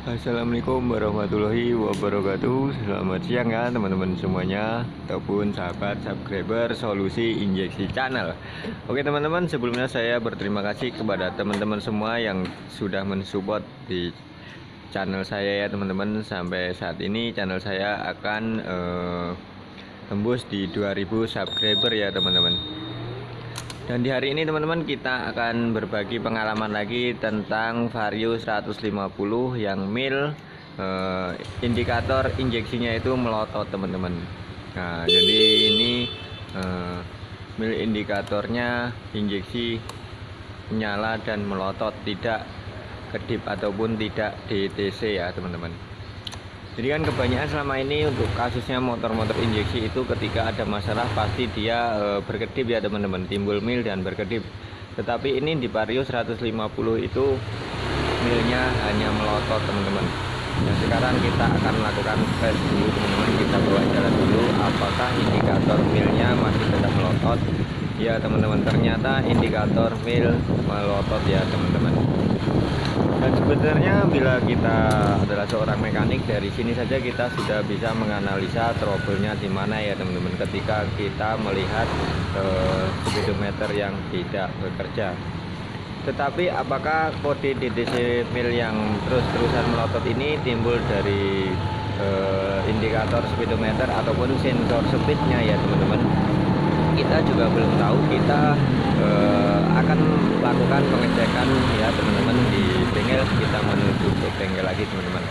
Assalamualaikum warahmatullahi wabarakatuh. Selamat siang ya teman-teman semuanya, ataupun sahabat subscriber Solusi Injeksi Channel. Oke teman-teman, sebelumnya saya berterima kasih kepada teman-teman semua yang sudah mensupport di channel saya ya teman-teman. Sampai saat ini channel saya akan tembus di 2000 subscriber ya teman-teman. Dan di hari ini teman-teman kita akan berbagi pengalaman lagi tentang Vario 150 yang mil indikator injeksinya itu melotot teman-teman. Nah jadi ini mil indikatornya injeksi nyala dan melotot, tidak kedip ataupun tidak DTC ya teman-teman. Jadi kan kebanyakan selama ini untuk kasusnya motor-motor injeksi itu ketika ada masalah pasti dia berkedip ya teman-teman, timbul mil dan berkedip. Tetapi ini di Vario 150 itu milnya hanya melotot teman-teman. Dan sekarang kita akan melakukan tes dulu teman-teman, kita bawa jalan dulu apakah indikator milnya masih tetap melotot. Ya teman-teman, ternyata indikator mil melotot ya teman-teman. Dan sebenarnya bila kita adalah seorang mekanik, dari sini saja kita sudah bisa menganalisa trouble-nya di mana ya teman-teman, ketika kita melihat speedometer yang tidak bekerja. Tetapi apakah kode DTC mil yang terus-terusan melotot ini timbul dari indikator speedometer ataupun sensor speednya ya teman-teman? Kita juga belum tahu. Kita akan lakukan pengecekan ya teman-teman di bengkel. Kita menuju ke bengkel lagi teman-teman.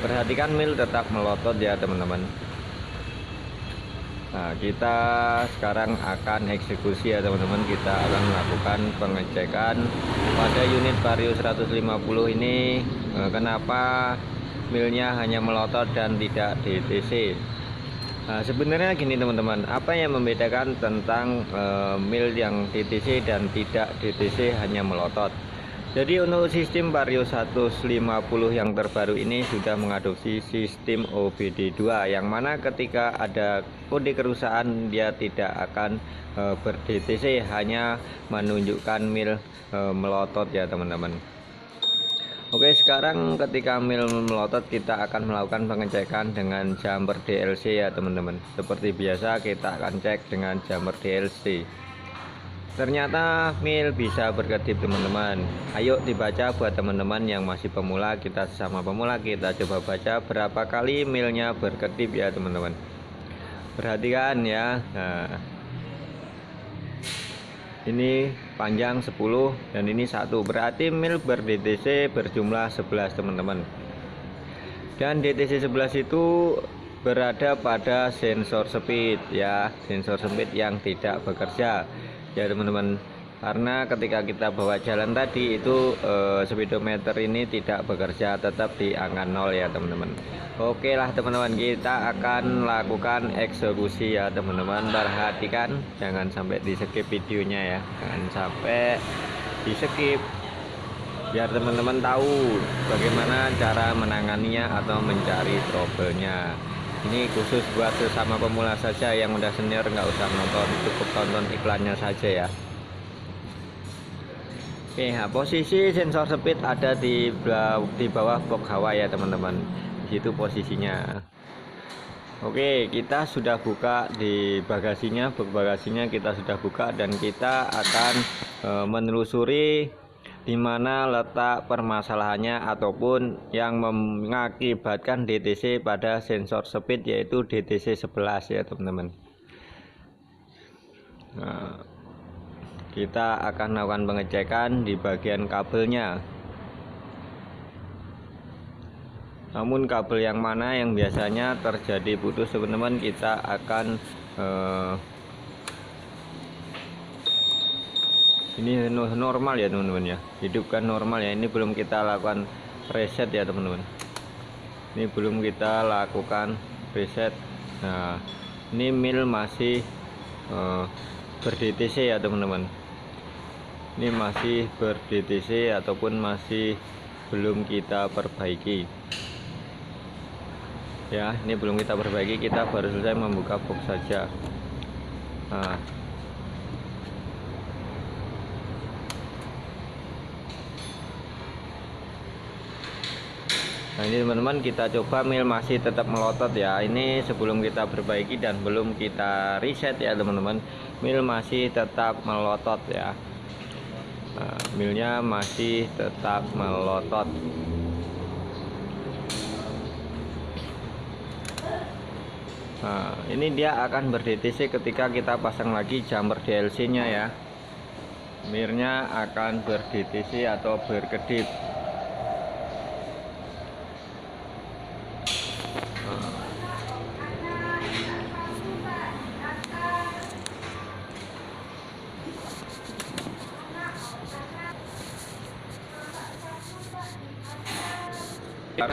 Perhatikan mil tetap melotot ya teman-teman. Nah kita sekarang akan eksekusi ya teman-teman. Kita akan melakukan pengecekan pada unit Vario 150 ini. Kenapa milnya hanya melotot dan tidak DTC? Nah, sebenarnya gini teman-teman, apa yang membedakan tentang mil yang DTC dan tidak DTC hanya melotot? Jadi untuk sistem Vario 150 yang terbaru ini sudah mengadopsi sistem OBD2, yang mana ketika ada kode kerusakan dia tidak akan ber-DTC, hanya menunjukkan mil melotot ya teman-teman. Oke, sekarang ketika mil melotot kita akan melakukan pengecekan dengan jumper DLC ya teman-teman. Seperti biasa kita akan cek dengan jumper DLC. Ternyata mil bisa berkedip teman-teman. Ayo dibaca buat teman-teman yang masih pemula, kita sesama pemula kita coba baca berapa kali milnya berkedip ya teman-teman. Perhatikan ya. Nah, ini panjang 10 dan ini 1, berarti mil ber-DTC berjumlah 11 teman-teman. Dan DTC 11 itu berada pada sensor speed ya, sensor speed yang tidak bekerja ya teman-teman. Karena ketika kita bawa jalan tadi itu speedometer ini tidak bekerja, tetap di angka 0 ya teman-teman. Oke lah teman-teman, kita akan lakukan eksekusi ya teman-teman. Perhatikan, jangan sampai di skip videonya ya, jangan sampai di skip, biar teman-teman tahu bagaimana cara menanganinya atau mencari trouble-nya. Ini khusus buat sesama pemula saja, yang udah senior nggak usah nonton, cukup tonton iklannya saja ya. Oke, nah, posisi sensor speed ada di bawah box hawa ya teman-teman. Di situ posisinya. Oke, kita sudah buka di bagasinya, box bagasinya kita sudah buka, dan kita akan menelusuri di mana letak permasalahannya ataupun yang mengakibatkan DTC pada sensor speed, yaitu DTC 11 ya teman-teman. Nah, kita akan melakukan pengecekan di bagian kabelnya. Namun kabel yang mana yang biasanya terjadi putus teman-teman, kita akan ini normal ya teman-teman ya, hidupkan normal ya. Ini belum kita lakukan reset ya teman-teman, ini belum kita lakukan reset. Nah ini mil masih ber-DTC ya teman-teman, ini masih ber-DTC ataupun masih belum kita perbaiki ya. Ini belum kita perbaiki, kita baru selesai membuka box saja. Nah Nah ini teman-teman, kita coba mil masih tetap melotot ya. Ini sebelum kita perbaiki dan belum kita reset ya teman-teman, mil masih tetap melotot ya. Nah, milnya masih tetap melotot. Nah ini dia akan ber-DTC ketika kita pasang lagi jumper DLC nya ya. Mirnya akan ber-DTC atau berkedip.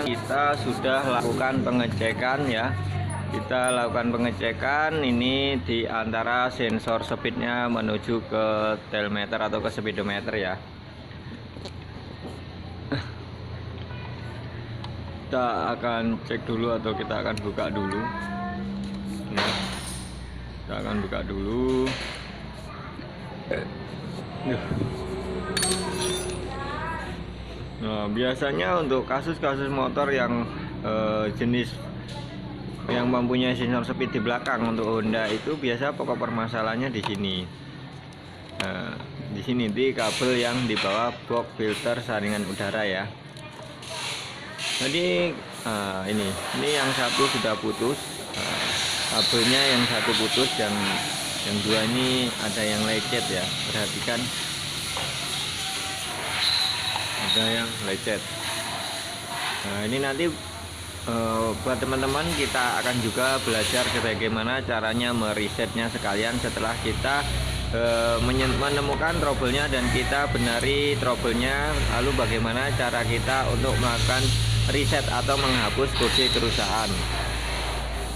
Kita sudah lakukan pengecekan ya. Kita lakukan pengecekan ini di antara sensor speednya menuju ke telemeter atau ke speedometer ya. Kita akan cek dulu atau kita akan buka dulu. Nah, kita akan buka dulu. Nah, biasanya untuk kasus-kasus motor yang jenis yang mempunyai sensor speed di belakang untuk Honda itu biasa pokok permasalahannya di sini. Nah, di sini di kabel yang di bawah box filter saringan udara ya. Jadi ini yang satu sudah putus, kabelnya yang satu putus, yang dua ini ada yang lecet ya. Perhatikan, ada yang lecet. Nah ini nanti buat teman-teman kita akan juga belajar bagaimana caranya meresetnya sekalian setelah kita menemukan trouble-nya dan kita benari trouble-nya, lalu bagaimana cara kita untuk melakukan reset atau menghapus kode kerusakan.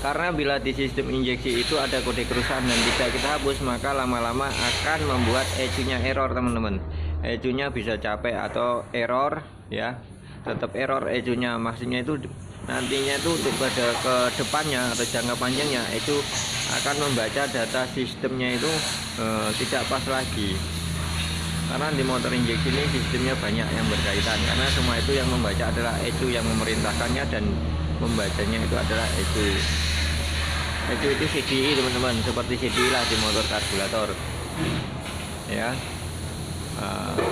Karena bila di sistem injeksi itu ada kode kerusakan dan tidak kita hapus, maka lama-lama akan membuat ECU-nya error teman-teman. ECU-nya bisa capek atau error ya, tetap error ECU-nya. Maksudnya itu nantinya itu untuk pada ke depannya atau jangka panjangnya ECU akan membaca data sistemnya itu tidak pas lagi. Karena di motor injeksi ini sistemnya banyak yang berkaitan, karena semua itu yang membaca adalah ECU, yang memerintahkannya dan membacanya itu adalah ECU. ECU itu CDI teman-teman, seperti CDI lah di motor karburator ya.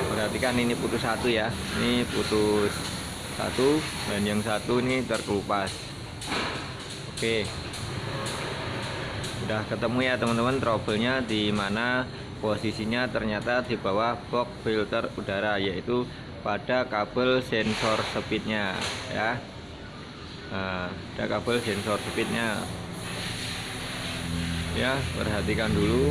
Perhatikan ini putus satu ya, ini putus satu dan yang satu ini terkelupas. Oke, udah ketemu ya teman-teman trouble-nya di mana. Posisinya ternyata di bawah box filter udara, yaitu pada kabel sensor speednya ya. Nah, ada kabel sensor speednya ya, perhatikan dulu.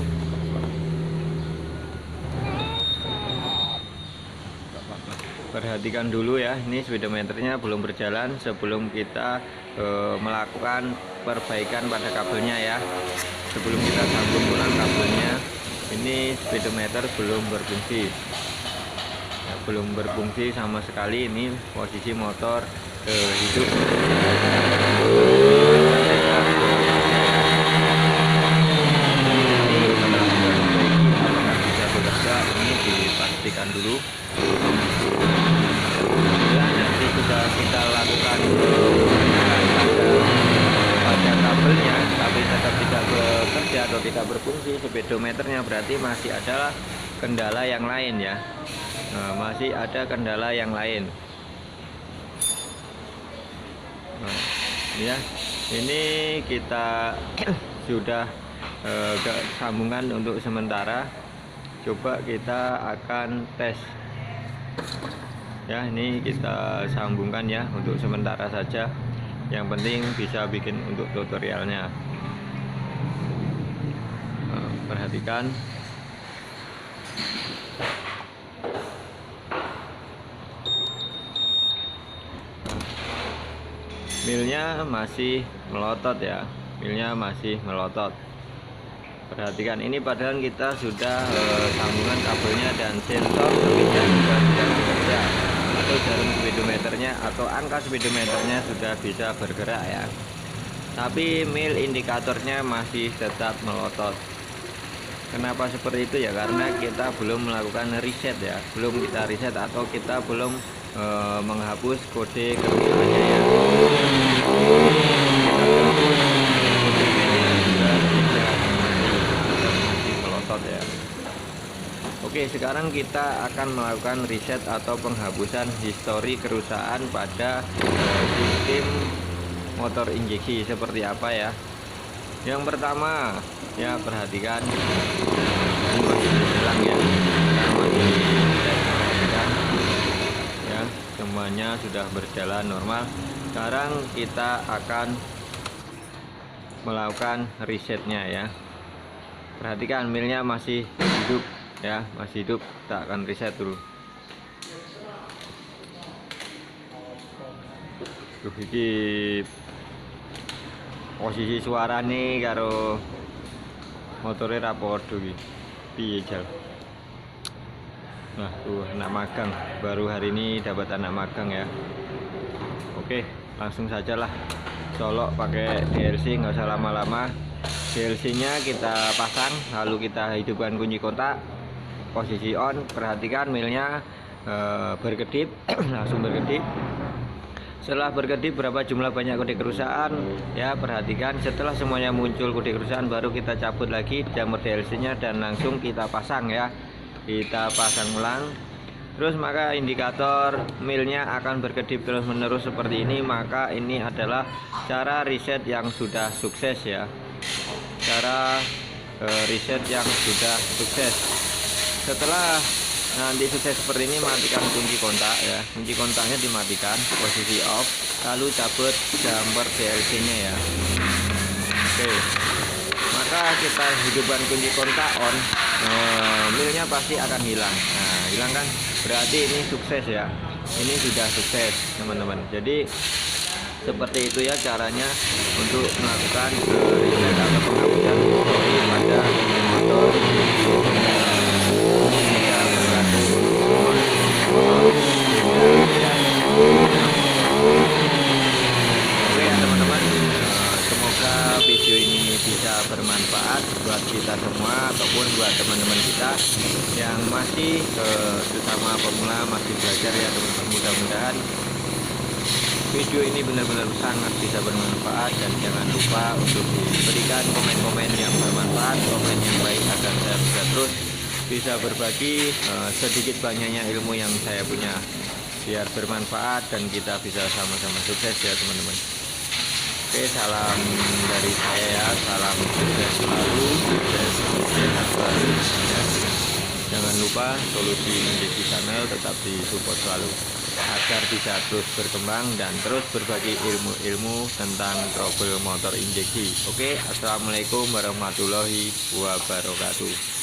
Perhatikan dulu ya, ini speedometernya belum berjalan sebelum kita melakukan perbaikan pada kabelnya ya. Sebelum kita sambung ulang kabelnya, ini speedometer belum berfungsi ya, belum berfungsi sama sekali. Ini posisi motor hidup. Bisa bekerja, ini dipastikan dulu. Bila nanti sudah kita lakukan pada kabelnya tapi tetap tidak bekerja atau tidak berfungsi speedometernya, berarti masih ada kendala yang lain ya. Nah, masih ada kendala yang lain. Nah, ya, ini kita sudah sambungan untuk sementara. Coba kita akan tes ya, ini kita sambungkan ya untuk sementara saja. Yang penting bisa bikin untuk tutorialnya. Perhatikan, milnya masih melotot ya, milnya masih melotot. Perhatikan, ini padahal kita sudah sambungan kabelnya dan sensor speednya juga sudah bekerja, atau jarum speedometernya atau angka speedometernya sudah bisa bergerak ya, tapi mil indikatornya masih tetap melotot. Kenapa seperti itu ya? Karena kita belum melakukan reset ya, belum kita reset atau kita belum menghapus kode kerusakannya ya. Kita hapus kode mailnya juga tidak masih melotot ya. Oke, sekarang kita akan melakukan reset atau penghapusan histori kerusakan pada sistem motor injeksi seperti apa ya. Yang pertama ya, perhatikan ini masih hilang ya, perhatikan ya, semuanya sudah berjalan normal. Sekarang kita akan melakukan resetnya ya. Perhatikan milnya masih hidup ya, masih hidup. Kita akan reset dulu. Iki posisi suara nih karo motornya rapodo iki. Piye jal. Nah tuh anak magang, baru hari ini dapat anak magang ya. Oke, langsung saja lah colok pakai DLC, nggak usah lama-lama. DLC nya kita pasang, lalu kita hidupkan kunci kontak, posisi on. Perhatikan milnya berkedip langsung berkedip. Setelah berkedip berapa jumlah banyak kode kerusakan ya, perhatikan setelah semuanya muncul kode kerusakan baru kita cabut lagi jamur DLC nya dan langsung kita pasang ya. Kita pasang ulang. Terus maka indikator milnya akan berkedip terus menerus seperti ini. Maka ini adalah cara reset yang sudah sukses ya, cara reset yang sudah sukses. Setelah nanti sukses seperti ini, matikan kunci kontak ya, kunci kontaknya dimatikan, posisi off, lalu cabut jumper DLC nya ya. Oke, maka kita hidupkan kunci kontak on, milnya pasti akan hilang. Nah hilang kan, berarti ini sukses ya, ini sudah sukses teman-teman. Jadi seperti itu ya caranya untuk melakukan reset atau penghapusan histori pada motor. Oke ya teman-teman, semoga video ini bisa bermanfaat buat kita semua ataupun buat teman-teman kita yang masih sesama pemula, masih belajar ya teman-teman. Mudah-mudahan video ini benar-benar sangat bisa bermanfaat, dan jangan lupa untuk diberikan komen-komen yang bermanfaat, komen yang baik agar saya bisa terus bisa berbagi sedikit banyaknya ilmu yang saya punya biar bermanfaat dan kita bisa sama-sama sukses ya teman-teman. Oke, salam dari saya ya, salam sukses selalu, sukses sehat selalu ya. Jangan lupa Solusi Injeksi Channel tetap disupport selalu agar bisa terus berkembang dan terus berbagi ilmu-ilmu tentang trouble motor injeksi. Oke, assalamualaikum warahmatullahi wabarakatuh.